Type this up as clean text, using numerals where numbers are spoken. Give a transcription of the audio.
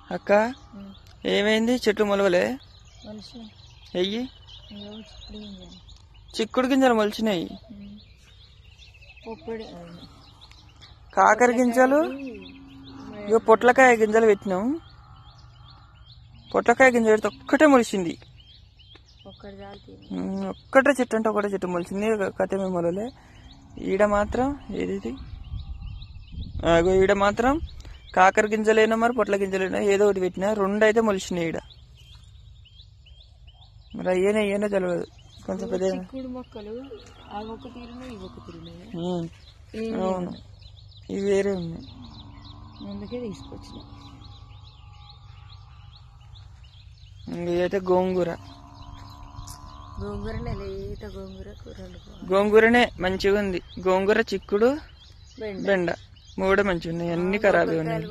అక్క ఏమైంది? చెట్లు మొలవలే? ఎయ్యి చిక్కుడు గింజలు మొలిచినాయి. కాకర గింజలు ఇక పొట్లకాయ గింజలు పెట్టినాం. పొట్లకాయ గింజ పెడితే ఒక్కటే మొలిచింది. ఒక్కటే చెట్టు అంటే ఒకటే చెట్టు మొలిచింది. కథమే మొలలే. ఈడ మాత్రం ఏది ఈడ మాత్రం కాకర గింజలైనా మరి పొట్ల గింజలైనా ఏదో ఒకటి పెట్టినా 2 అయితే మొలిచినాయి. ఈడ మరి అయ్యేనా తెలియదు. కొంచెం పెద్ద అవును, ఇవి వేరే ఉన్నాయి. అందుకే తీసుకొచ్చిన. ఇదైతే గోంగూర. గోంగూరనే మంచిగా ఉంది. గోంగూర, చిక్కుడు, బెండ 3 మంచిగా ఉన్నాయి. అన్ని ఖరాబ్ ఉన్నాయి.